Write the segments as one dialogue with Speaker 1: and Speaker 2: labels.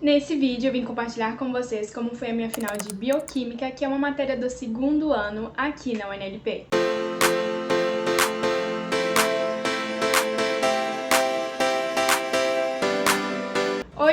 Speaker 1: Nesse vídeo eu vim compartilhar com vocês como foi a minha final de Bioquímica, que é uma matéria do segundo ano aqui na UNLP.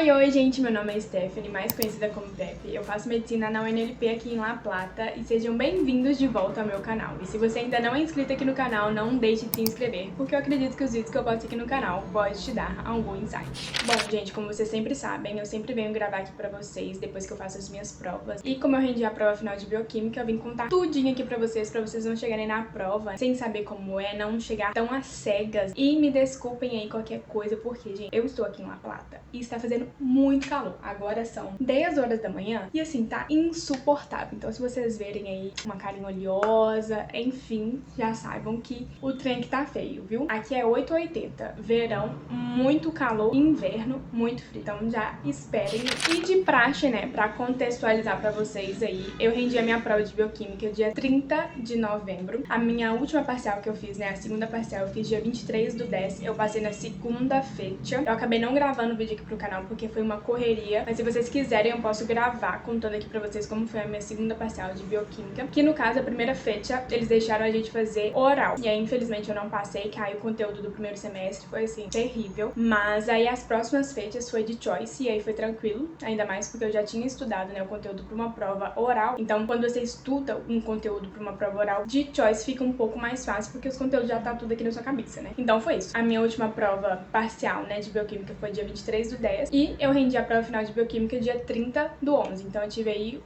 Speaker 1: Oi, gente, meu nome é Stephanie, mais conhecida como Pepe. Eu faço medicina na UNLP aqui em La Plata e sejam bem-vindos de volta ao meu canal. E se você ainda não é inscrito aqui no canal, não deixe de se inscrever, porque eu acredito que os vídeos que eu posto aqui no canal podem te dar algum insight. Bom, gente, como vocês sempre sabem, eu sempre venho gravar aqui pra vocês depois que eu faço as minhas provas. E como eu rendi a prova final de Bioquímica, eu vim contar tudinho aqui pra vocês não chegarem na prova sem saber como é, não chegar tão às cegas. E me desculpem aí qualquer coisa, porque, gente, eu estou aqui em La Plata e está fazendo muito calor. Agora são 10 horas da manhã e assim, tá insuportável. Então se vocês verem aí uma carinha oleosa, enfim, já saibam que o trem que tá feio, viu? Aqui é 8h80, verão, muito calor, inverno, muito frio. Então já esperem. E de praxe, né, pra contextualizar pra vocês aí, eu rendi a minha prova de Bioquímica dia 30 de novembro. A minha última parcial que eu fiz, né, a segunda parcial, eu fiz dia 23/10. Eu passei na segunda-feira. Eu acabei não gravando o vídeo aqui pro canal porque foi uma correria, mas se vocês quiserem eu posso gravar contando aqui pra vocês como foi a minha segunda parcial de Bioquímica, que no caso a primeira fecha eles deixaram a gente fazer oral, e aí infelizmente eu não passei, caiu o conteúdo do primeiro semestre, foi assim, terrível, mas aí as próximas fechas foi de choice, e aí foi tranquilo, ainda mais porque eu já tinha estudado, né, o conteúdo pra uma prova oral, então quando você estuda um conteúdo pra uma prova oral de choice fica um pouco mais fácil, porque os conteúdos já tá tudo aqui na sua cabeça, né, então foi isso. A minha última prova parcial, né, de Bioquímica foi dia 23/10, e eu rendi a prova final de Bioquímica dia 30/11, então eu tive aí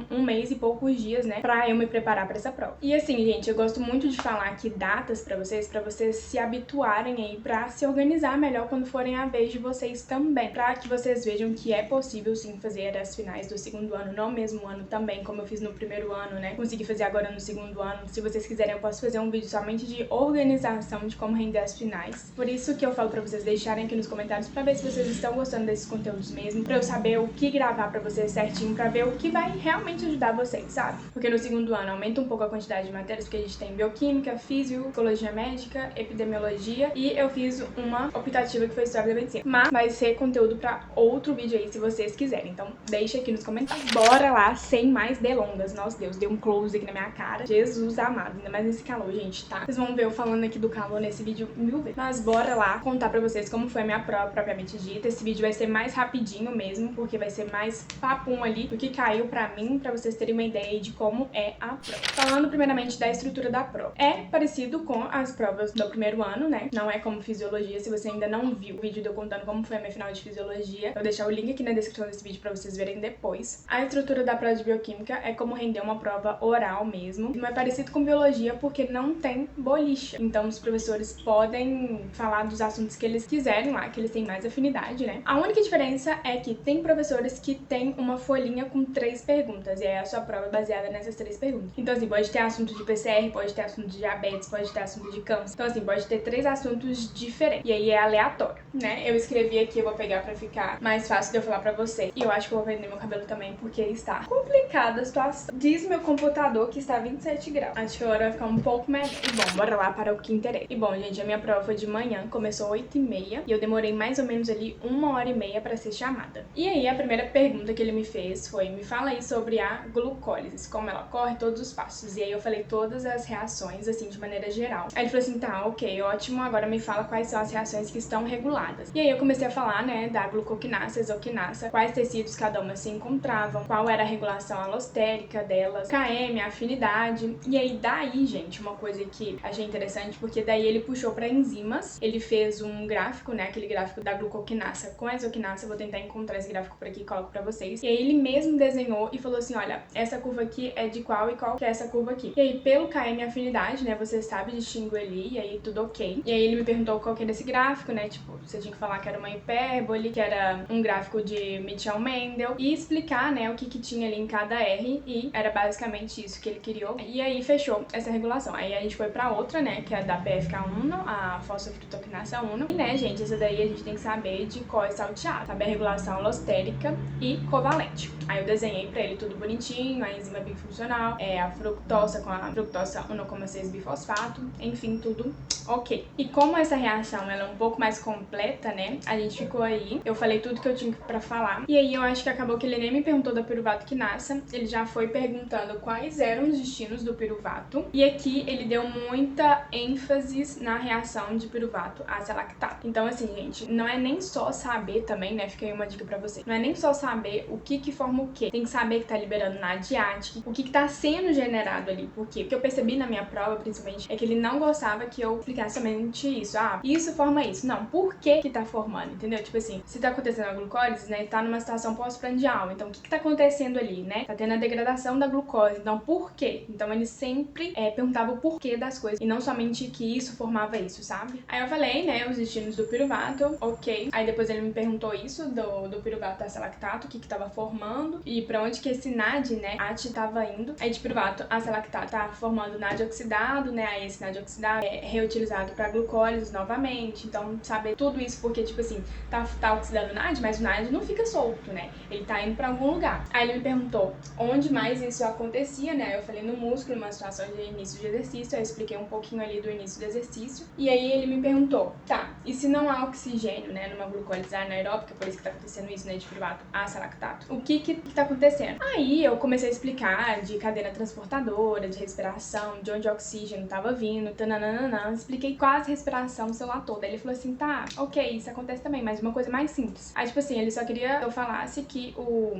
Speaker 1: um mês e poucos dias, né, pra eu me preparar pra essa prova. E assim, gente, eu gosto muito de falar aqui datas pra vocês se habituarem aí pra se organizar melhor quando forem a vez de vocês também, pra que vocês vejam que é possível sim fazer as finais do segundo ano no mesmo ano também, como eu fiz no primeiro ano, né, consegui fazer agora no segundo ano. Se vocês quiserem eu posso fazer um vídeo somente de organização de como render as finais, por isso que eu falo pra vocês deixarem aqui nos comentários pra ver se vocês estão gostando desses conteúdos mesmo, pra eu saber o que gravar pra vocês certinho, pra ver o que vai realmente ajudar vocês, sabe? Porque no segundo ano aumenta um pouco a quantidade de matérias, porque a gente tem Bioquímica, Físio, Psicologia Médica, Epidemiologia, e eu fiz uma optativa que foi História da Medicina. Mas vai ser conteúdo pra outro vídeo aí, se vocês quiserem, então deixa aqui nos comentários. Bora lá, sem mais delongas. Nossa, Deus, deu um close aqui na minha cara. Jesus amado, ainda mais nesse calor, gente, tá? Vocês vão ver eu falando aqui do calor nesse vídeo 1000 vezes. Mas bora lá contar pra vocês como foi a minha prova propriamente dita. Esse vídeo vai ser mais rapidinho mesmo, porque vai ser mais papum ali do que caiu pra mim, pra vocês terem uma ideia de como é a prova. Falando primeiramente da estrutura da prova. É parecido com as provas do primeiro ano, né? Não é como Fisiologia. Se você ainda não viu o vídeo de eu contando como foi a minha final de Fisiologia, eu vou deixar o link aqui na descrição desse vídeo pra vocês verem depois. A estrutura da prova de Bioquímica é como render uma prova oral mesmo. Não é parecido com Biologia porque não tem bolicha. Então os professores podem falar dos assuntos que eles quiserem lá, que eles têm mais afinidade, né? A única diferença é que tem professores que tem uma folhinha com 3 perguntas, e aí a sua prova é baseada nessas 3 perguntas. Então assim, pode ter assunto de PCR, pode ter assunto de diabetes, pode ter assunto de câncer. Então assim, pode ter 3 assuntos diferentes. E aí é aleatório, né? Eu escrevi aqui, eu vou pegar pra ficar mais fácil de eu falar pra você. E eu acho que eu vou prender meu cabelo também, porque está complicada a situação. Diz meu computador que está 27 graus. Acho que agora vai ficar um pouco melhor. E bom, bora lá para o que interessa. E bom, gente, a minha prova foi de manhã, começou 8h30, e eu demorei mais ou menos ali 1h30 pra ser chamada. E aí a primeira pergunta que ele me fez foi: me fala aí sobre a glucólise, como ela ocorre, todos os passos. E aí eu falei todas as reações, assim, de maneira geral. Aí ele falou assim: tá, ok, ótimo, agora me fala quais são as reações que estão reguladas. E aí eu comecei a falar, né, da glucoquinasa, exoquinasa, quais tecidos cada uma se encontravam, qual era a regulação alostérica delas, KM, a afinidade. E aí daí, gente, uma coisa que achei interessante, porque daí ele puxou pra enzimas, ele fez um gráfico, né, aquele gráfico da glucoquinasa com a exoquinasa. Eu vou tentar encontrar esse gráfico por aqui e coloco pra vocês. E aí ele mesmo desenhou e falou assim: olha, essa curva aqui é de qual e qual que é essa curva aqui. E aí pelo KM afinidade, né, você sabe distinguir ali, e aí tudo ok. E aí ele me perguntou qual que era esse gráfico, né, tipo, você tinha que falar que era uma hipérbole, que era um gráfico de Mitchell-Mendel, e explicar, né, o que tinha ali em cada R, e era basicamente isso que ele criou. E aí fechou essa regulação. Aí a gente foi pra outra, né, que é a da PFK1, a fosfofrutoquinasa 1. E né, gente, essa daí a gente tem que saber de qual é salteado. alosterato, sabe? A regulação alostérica e covalente. Aí eu desenhei pra ele tudo bonitinho, a enzima bifuncional, a fructosa com a fructosa 1,6 bifosfato, enfim, tudo ok. E como essa reação ela é um pouco mais completa, né, a gente ficou aí, eu falei tudo que eu tinha pra falar, e aí eu acho que acabou que ele nem me perguntou da piruvato quinasa, ele já foi perguntando quais eram os destinos do piruvato, e aqui ele deu muita ênfase na reação de piruvato azelactato. Então assim, gente, não é nem só saber também, né, fica aí uma dica pra você, não é nem só saber o que forma o que, tem que saber que tá liberando NADH, o que tá sendo generado ali, por quê? O que eu percebi na minha prova, principalmente, é que ele não gostava que eu explicasse somente isso, isso forma isso, não, por que tá formando, entendeu? Tipo assim, se tá acontecendo a glucólise, né, tá numa situação pós-prandial, então o que tá acontecendo ali, né, tá tendo a degradação da glucose, então por quê? Então ele sempre perguntava o porquê das coisas, e não somente que isso formava isso, sabe? Aí eu falei, né, os destinos do piruvato, ok, aí depois ele me perguntou isso, do piruvato azelactato, o que tava formando, e pra onde que esse NAD, né, AT tava indo, aí de piruvato azelactato tá formando NAD oxidado, né, aí esse NAD oxidado é reutilizado pra glucólise novamente, então saber tudo isso porque, tipo assim, tá oxidando o NAD, mas o NAD não fica solto, né, ele tá indo pra algum lugar. Aí ele me perguntou onde mais isso acontecia, né, eu falei no músculo, numa situação de início de exercício, eu expliquei um pouquinho ali do início do exercício, e aí ele me perguntou, tá, e se não há oxigênio, né, numa glucólise anaeróbica, por isso que tá acontecendo isso, né, de piruvato azelactato, o que tá acontecendo? Aí eu comecei a explicar de cadeia transportadora, de respiração, de onde o oxigênio tava vindo, tananana, expliquei quase a respiração celular toda. Aí ele falou assim, tá, ok, isso acontece também, mas uma coisa mais simples. Aí, tipo assim, ele só queria que eu falasse que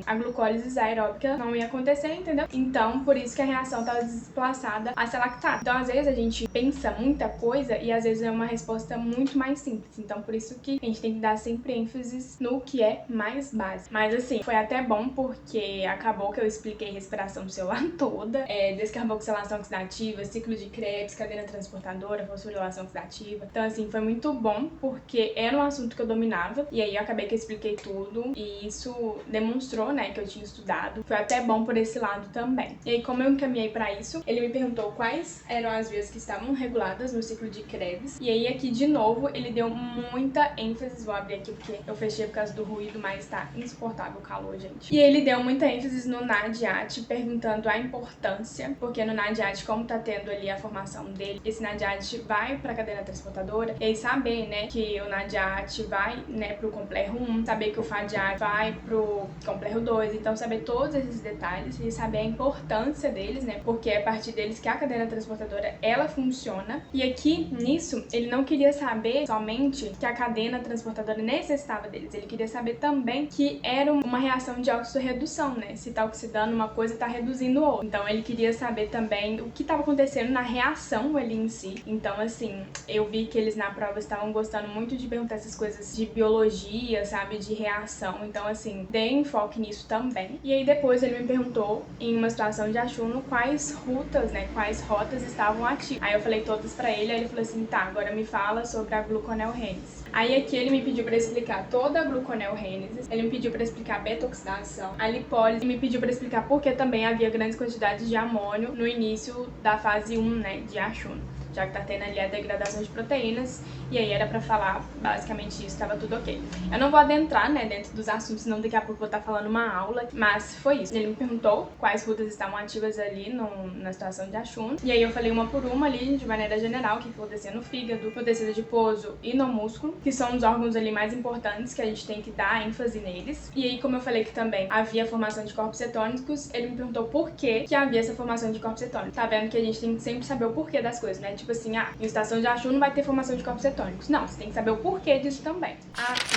Speaker 1: a glucólise aeróbica não ia acontecer, entendeu? Então, por isso que a reação tava desplaçada a ser lactato. Então, às vezes, a gente pensa muita coisa e às vezes é uma resposta muito mais simples. Então, por isso que a gente tem que dar sempre ênfase no que é mais básico. Mas, assim, foi até bom porque acabou que eu expliquei respiração celular toda, descarboxilação oxidativa, ciclo de Krebs, cadeia transportadora, fosforilação oxidativa. Então, assim, foi muito bom porque era um assunto que eu dominava e aí eu acabei que eu expliquei tudo e isso demonstrou, né, que eu tinha estudado. Foi até bom por esse lado também. E aí, como eu encaminhei pra isso, ele me perguntou quais eram as vias que estavam reguladas no ciclo de Krebs. E aí, aqui, de novo, ele deu muita ênfase. Vou abrir aqui porque eu fechei por causa do ruído, mas tá insuportável o calor, gente. E ele deu muita ênfase no NADH, perguntando a importância, porque no NADH, como tá tendo ali a formação dele, esse NADH vai pra cadeia transportadora, e aí saber, né, que o NADH vai, né, pro complexo 1, saber que o FADH vai pro complexo 2, então saber todos esses detalhes e saber a importância deles, né, porque é a partir deles que a cadeia transportadora, ela funciona. E aqui, nisso, ele não queria saber somente que a cadeia transportadora necessitava deles, ele queria saber também que era uma reação de oxidorredução, né, se tá oxidando uma coisa, tá reduzindo outra. Então ele queria saber também o que estava acontecendo na reação ali em si. Então, assim, eu vi que eles na prova estavam gostando muito de perguntar essas coisas de biologia, sabe, de reação. Então, assim, dei enfoque nisso também. E aí depois ele me perguntou, em uma situação de achuno, quais rutas, né, quais rotas estavam ativas. Aí eu falei todas pra ele, aí ele falou assim, tá, agora me fala sobre a gluconeogênese. Aí aqui ele me pediu pra explicar toda a gluconeogênese, ele me pediu pra explicar a beta-oxidação, a lipólise, e me pediu pra explicar por que também havia grandes quantidades de amônio no início da fase 1, né, de achuno, já que tá tendo ali a degradação de proteínas, e aí era pra falar basicamente isso, tava tudo ok. Eu não vou adentrar, né, dentro dos assuntos, senão daqui a pouco eu vou estar falando uma aula, mas foi isso. Ele me perguntou quais rutas estavam ativas ali na situação de achuno, e aí eu falei uma por uma ali, de maneira geral, o que acontecia no fígado, no tecido adiposo e no músculo, que são os órgãos ali mais importantes que a gente tem que dar ênfase neles. E aí, como eu falei que também havia formação de corpos cetônicos, ele me perguntou por que havia essa formação de corpos cetônicos. Tá vendo que a gente tem que sempre saber o porquê das coisas, né? Tipo assim, em estação de achuno não vai ter formação de corpos cetônicos. Não, você tem que saber o porquê disso também.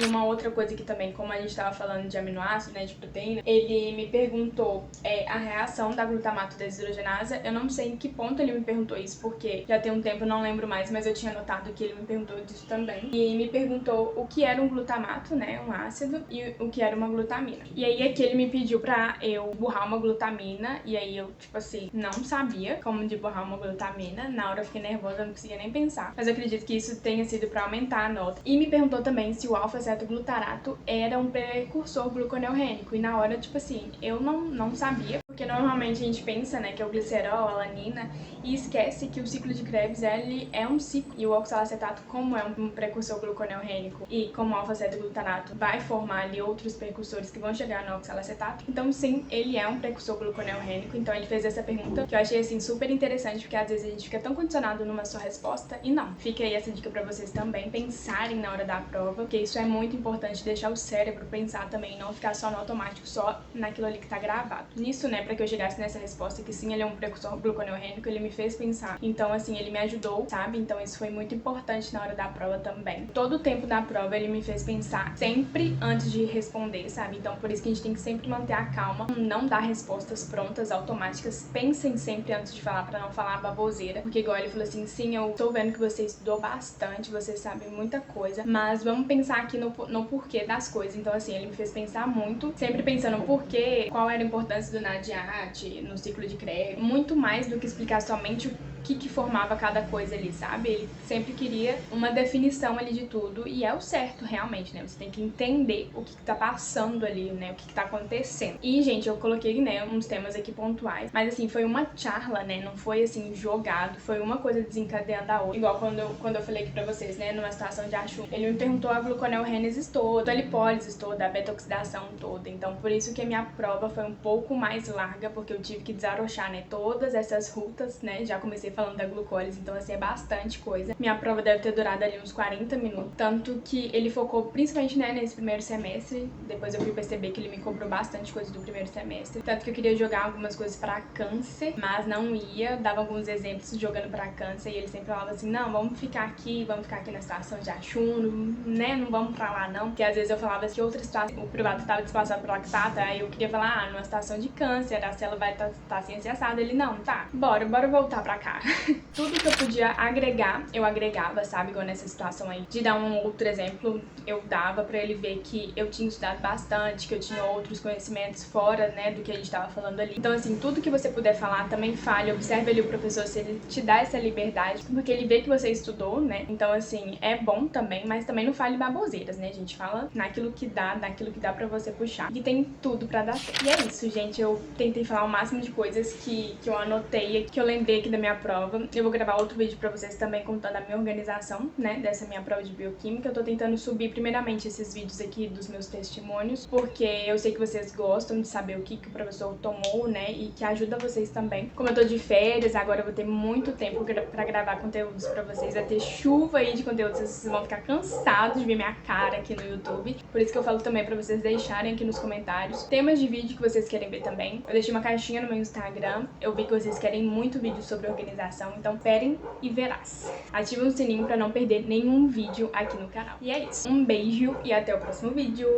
Speaker 1: E uma outra coisa que também, como a gente tava falando de aminoácido, né, de proteína, ele me perguntou a reação da glutamato desidrogenasa. Eu não sei em que ponto ele me perguntou isso, porque já tem um tempo, eu não lembro mais, mas eu tinha notado que ele me perguntou disso também. E me perguntou o que era um glutamato, né, um ácido, e o que era uma glutamina. E aí aqui ele me pediu pra eu borrar uma glutamina, e aí eu, tipo assim, não sabia como de borrar uma glutamina. Na hora eu fiquei nervosa, eu não conseguia nem pensar. Mas eu acredito que isso tenha sido pra aumentar a nota. E me perguntou também se o alfa-cetoglutarato era um precursor gluconeogênico. E na hora, tipo assim, eu não sabia, Porque normalmente a gente pensa, né, que é o glicerol, a alanina, e esquece que o ciclo de Krebs, ele é um ciclo. E o oxalacetato, como é um precursor gluconeogênico e como o alfa-cetoglutanato vai formar ali outros precursores que vão chegar no oxalacetato, então sim, ele é um precursor gluconeogênico. Então ele fez essa pergunta que eu achei assim super interessante, porque às vezes a gente fica tão condicionado numa só resposta e não. Fica aí essa dica pra vocês também pensarem na hora da prova, porque isso é muito importante, deixar o cérebro pensar também, não ficar só no automático, só naquilo ali que tá gravado. Nisso, né, pra que eu chegasse nessa resposta que sim, ele é um precursor gluconeogênico, ele me fez pensar. Então assim, ele me ajudou, sabe? Então isso foi muito importante na hora da prova também. Todo o tempo da prova ele me fez pensar sempre antes de responder, sabe? Então por isso que a gente tem que sempre manter a calma, não dar respostas prontas, automáticas. Pensem sempre antes de falar, pra não falar baboseira. Porque igual ele falou assim, sim, eu tô vendo que você estudou bastante, você sabe muita coisa, mas vamos pensar aqui no porquê das coisas. Então assim, ele me fez pensar muito, sempre pensando o porquê, qual era a importância do NADH no ciclo de Krebs, muito mais do que explicar somente o que formava cada coisa ali, sabe? Ele sempre queria uma definição ali de tudo, e é o certo realmente, né? Você tem que entender o que tá passando ali, né? O que tá acontecendo. E, gente, eu coloquei, né, uns temas aqui pontuais, mas assim, foi uma charla, né? Não foi assim, jogado, foi uma coisa desencadeando a outra. Igual quando eu falei aqui pra vocês, né, numa situação de Ashun, ele me perguntou a gluconeogênese toda, a lipólise toda, a beta-oxidação toda. Então, por isso que a minha prova foi um pouco mais larga, porque eu tive que desarrochar, né, todas essas rutas, né? Já comecei falando da glucólise, então assim, é bastante coisa. Minha prova deve ter durado ali uns 40 minutos, tanto que ele focou principalmente, né, nesse primeiro semestre. Depois eu fui perceber que ele me cobrou bastante coisa do primeiro semestre, tanto que eu queria jogar algumas coisas pra câncer, mas não ia, dava alguns exemplos jogando pra câncer, e ele sempre falava assim, não, vamos ficar aqui na situação de Ashun, né, não vamos pra lá não, porque às vezes eu falava que outra situação, o privado tava desplazado por lactata, aí eu queria falar, numa situação de câncer, a célula vai tá assim, assim, assada. Ele, não, tá, bora voltar pra cá. Tudo que eu podia agregar, eu agregava, sabe? Igual nessa situação aí, de dar um outro exemplo, eu dava pra ele ver que eu tinha estudado bastante, que eu tinha outros conhecimentos fora, né, do que a gente tava falando ali. Então, assim, tudo que você puder falar, também fale, observe ali o professor se ele te dá essa liberdade, porque ele vê que você estudou, né? Então, assim, é bom também, mas também não fale baboseiras, né, gente? Fala naquilo que dá pra você puxar. E tem tudo pra dar certo. E é isso, gente. Eu tentei falar o máximo de coisas que eu anotei, que eu lembrei aqui da minha prova. Eu vou gravar outro vídeo pra vocês também contando a minha organização, né, dessa minha prova de bioquímica. Eu tô tentando subir primeiramente esses vídeos aqui dos meus testemunhos, porque eu sei que vocês gostam de saber o que o professor tomou, né, e que ajuda vocês também. Como eu tô de férias, agora eu vou ter muito tempo pra gravar conteúdos pra vocês. Vai ter chuva aí de conteúdos, vocês vão ficar cansados de ver minha cara aqui no YouTube. Por isso que eu falo também pra vocês deixarem aqui nos comentários temas de vídeo que vocês querem ver também. Eu deixei uma caixinha no meu Instagram, eu vi que vocês querem muito vídeo sobre organização, então esperem e verás. Ative o sininho pra não perder nenhum vídeo aqui no canal. E é isso. Um beijo e até o próximo vídeo.